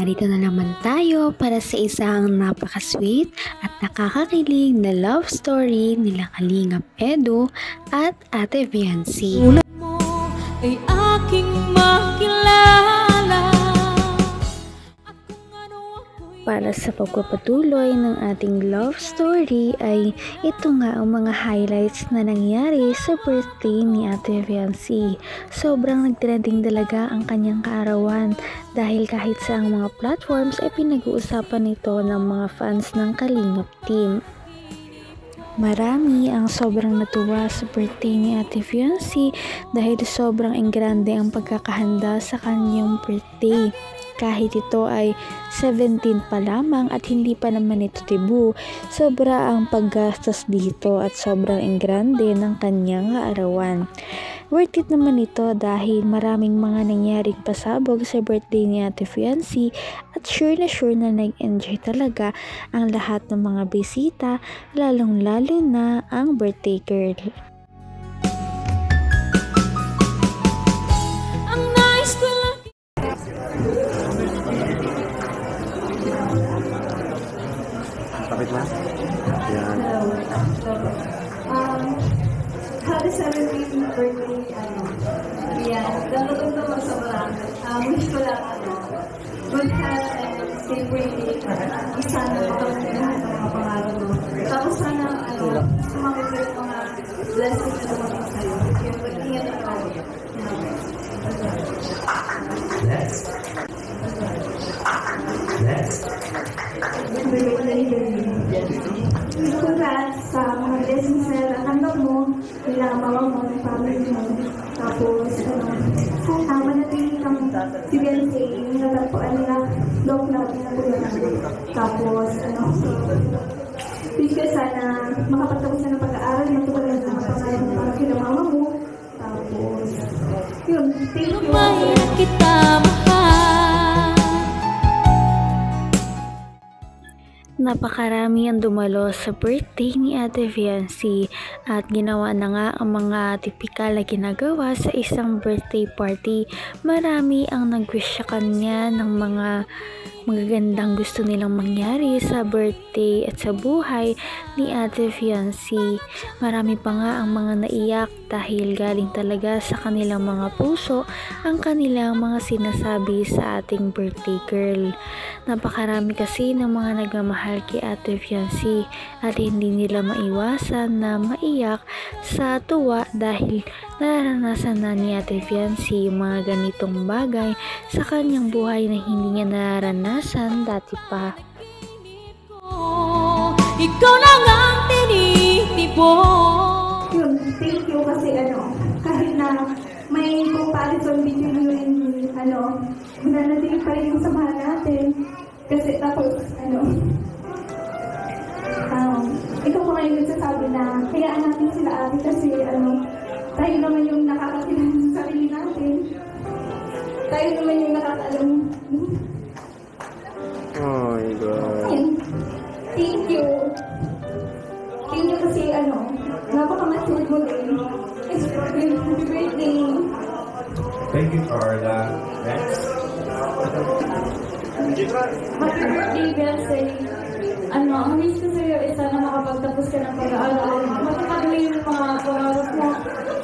narito na naman tayo para sa isang napaka-sweet at nakakakilig na love story nila Kalingap Edu at Ate Viancy. Tulad mo ay aking makilala. Para sa pagpapatuloy ng ating love story ay ito nga ang mga highlights na nangyari sa birthday ni Ate Viancy. Sobrang nagtrending talaga ang kanyang kaarawan dahil kahit sa mga platforms ay pinag-uusapan ito ng mga fans ng Kalingap team. Marami ang sobrang natuwa sa birthday ni Ate Viancy dahil sobrang engrande ang pagkakahanda sa kanyang birthday. Kahit ito ay 17 pa lamang at hindi pa naman ito debut, sobra ang paggastos dito at sobrang engrande ng kanyang arawan. Worth it naman ito dahil maraming mga nangyaring pasabog sa birthday ni Ate Viancy at sure na nag-enjoy talaga ang lahat ng mga bisita, lalong-lalo na ang birthday girl. Kapit na? Yan. Happy 17th birthday, yan. Dalawang naman sa barang. Wish ko lang, good health and stay pretty. Sana makapagod lahat ng mga pangarap mo. Tapos sana, sumamit ko yung mga blessings na naman sa'yo. Yung mag-ingat ako. Next. Congrats sa mga blessings na natanggap mo, nila mama mo, ng family mo. Tapos, manatili kang si Viancy, natagpuan nila, love na pinapunan. Tapos, wish ko sana makapagtapos na ng pag-aaral, matulad ng mga pangalan mo para kila mama mo. Tapos, yun, thank you. Kita mahal. Napakarami ang dumalo sa birthday ni Ate Viancy at ginawa na nga ang mga tipikal na ginagawa sa isang birthday party. Marami ang nag-wish sa kanya ng mga magagandang gusto nilang mangyari sa birthday at sa buhay ni Ate Viancy. Marami pa nga ang mga naiyak dahil galing talaga sa kanilang mga puso ang kanilang mga sinasabi sa ating birthday girl. Napakarami kasi ng mga nagmamahal kay Ate Viancy at hindi nila maiwasan na maiyak sa tuwa dahil naranasan na ni Ate Viancy yung mga ganitong bagay sa kanyang buhay na hindi niya naranasan dati pa. Ikaw lang ang tinitipon. Yun, thank you kasi kahit na may comparison between you and me, mananatili pa rin yung samahan natin. Kasi tapos, ikaw pa ngayon nagsasabi na hayaan natin sila ate kasi tayo naman yung nakakakilala sa sarili natin. Tayo naman yung nakakaalam. Oh my God. Thank you. Thank you kasi napaka-mature mo din. Happy birthday. Thank you, Carla. Next. Happy birthday, Viancy. Ang wish ko sa'yo is sana makapagtapos ka ng pag-aaral. Matapag mo yung mga pangarap mo.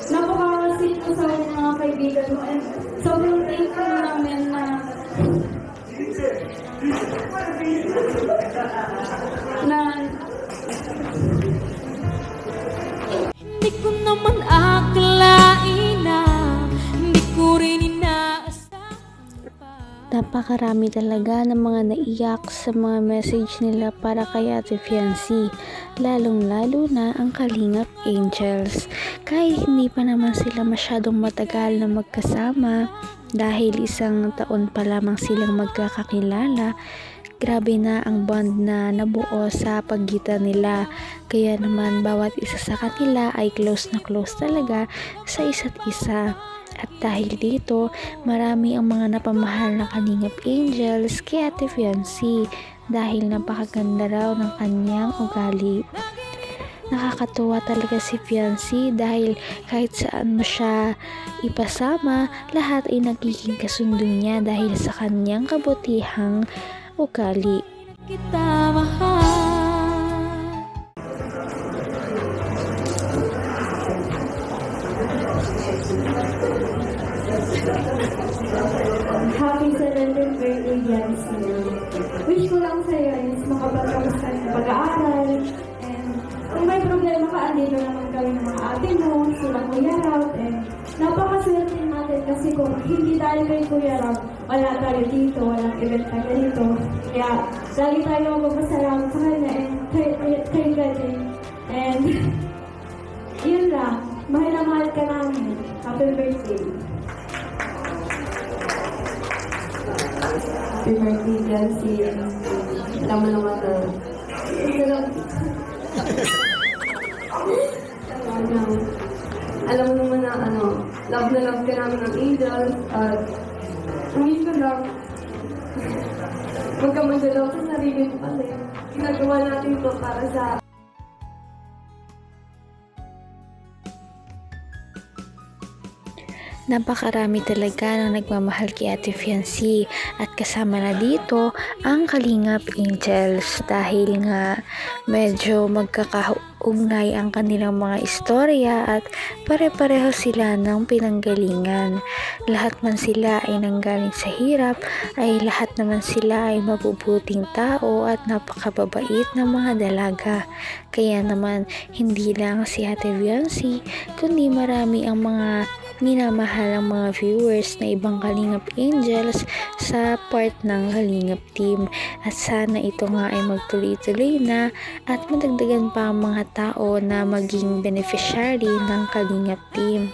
Napaka-sweet ko sa mga kaibigan mo. And sobrang thankful namin na Hindi ko naman akalain na hindi ko rin inaasahan pa. Napakarami talaga ng mga naiyak sa mga message nila para kay Ate Viancy, lalong-lalo na ang Kalingap Angels. Kahit hindi pa naman sila masyadong matagal na magkasama dahil 1 taon pa lamang silang magkakakilala, grabe na ang bond na nabuo sa pagitan nila. Kaya naman bawat isa sa kanila ay close na close talaga sa isa't isa. At dahil dito, marami ang mga napamahal na Kalingap Angels kay Ate Viancy dahil napakaganda raw ng kanyang ugali. Nakakatuwa talaga si Fiancé dahil kahit saan mo siya ipasama, lahat ay nagiging kasundo niya dahil sa kanyang kabutihang ugali. Kita mahal. Happy 7th birthday, Biancy. Wish ko lang sa'yo is makapagtapos ka ng pag-aaral. And kung may problema ka, andito naman kami ng mga ate mo, sila Kuya Rob. And napakaswerte natin kasi kung hindi tayo kay Kuya Rob, wala tayo dito, walang event tayo dito. Kaya lagi tayo magpasalamat sa kanya and kay God din. And yun lang, mahal na mahal ka namin. Happy birthday. Happy birthday, Biancy. Alam mo naman na. Alam mo naman na love na love ka namin ng Angels. At wish ko lang magkamagalaw sa sarili mo kasi ginagawa natin ito para sa Napakarami talaga ng nagmamahal kay Ate Fiancé at kasama na dito ang Kalingap Angels dahil nga medyo magkakaugnay ang kanilang mga istorya at pare-pareho sila ng pinanggalingan. Lahat man sila ay nanggaling sa hirap, ay lahat naman sila ay mabubuting tao at napakababait ng mga dalaga. Kaya naman hindi lang si Ate Fiancé kundi marami ang mga minamahal ang mga viewers na ibang Kalingap Angels sa part ng Kalingap Team at sana ito nga ay magtuloy-tuloy na at madagdagan pa ang mga tao na maging beneficiary ng Kalingap Team.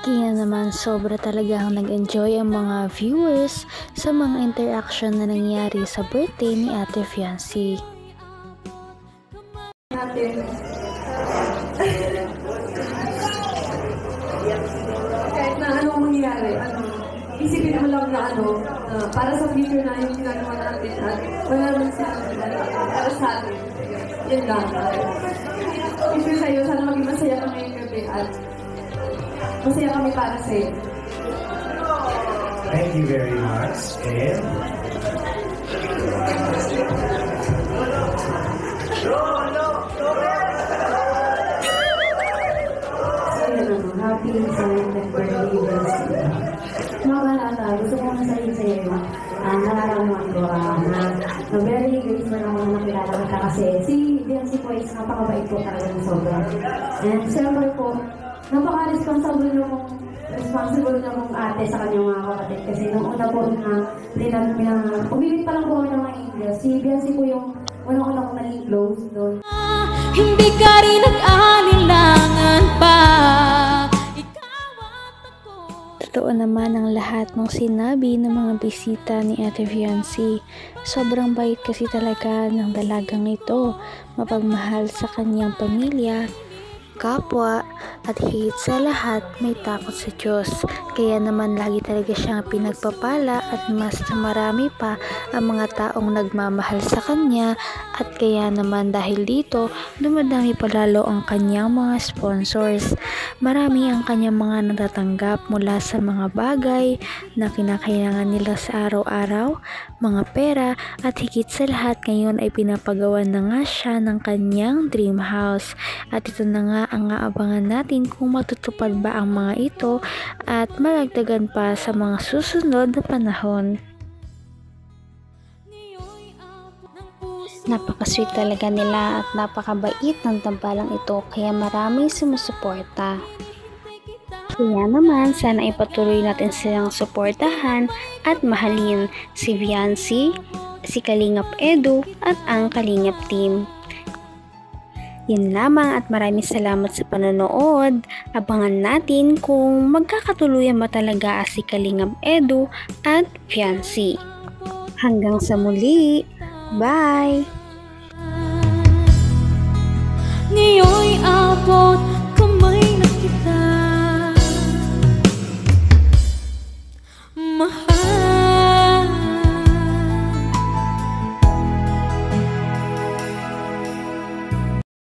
Kaya naman sobra talagang nag-enjoy ang mga viewers sa mga interaction na nangyari sa birthday ni Ate Fiancé. natin. Kahit na anong mangyari, isipin mo lang na para sa future na yung ginagawa natin at wala naman sa para sa atin. Yan lang. Wish ko sa'yo, sana maging masaya kami yung gabi at masaya kami para sa'yo. Thank you very much. And Happy 7th birthday, Biancy. Mga balata, gusto ko masahin sa iyo, nararamdaman ko na very grateful na mga nakilala kita kasi si Biancy po is napakabait po talaga ng sobra. And siyempre po, napaka-responsible na mong ate sa kanyang mga kapatid kasi nung una po na umibig pa lang po ng mga English. Si Biancy po yung unang-unang kong naging close doon. Hindi ka rin nag-alilangan pa. Ikaw at ako. Totoo naman ang lahat ng sinabi ng mga bisita ni Ate Fiancé. Sobrang bait kasi talaga ng dalagang ito. Mapagmahal sa kanyang pamilya, kapwa, at higit sa lahat may takot sa Diyos. Kaya naman lagi talaga siyang pinagpapala at mas marami pa ang mga taong nagmamahal sa kanya at kaya naman dahil dito dumadami pa lalo ang kanyang mga sponsors. Marami ang kanyang mga natatanggap mula sa mga bagay na kinakailangan nila sa araw-araw, mga pera at higit sa lahat ngayon ay pinapagawa na nga siya ng kanyang dream house. At ito na nga ang aabangan natin kung matutupad ba ang mga ito at malagdagan pa sa mga susunod na panahon. Napaka-sweet talaga nila at napakabait ng tambalang ito kaya maraming sumusuporta. Kaya naman sana ipatuloy natin silang suportahan at mahalin si Fiancé, si Kalingap Edu at ang Kalingap Team. Yan lamang at maraming salamat sa panonood. Abangan natin kung magkakatuluyan ba talaga si Kalingap Edu at Fiancé. Hanggang sa muli. Bye! Ngayon'y abot kamay na kita. Mahal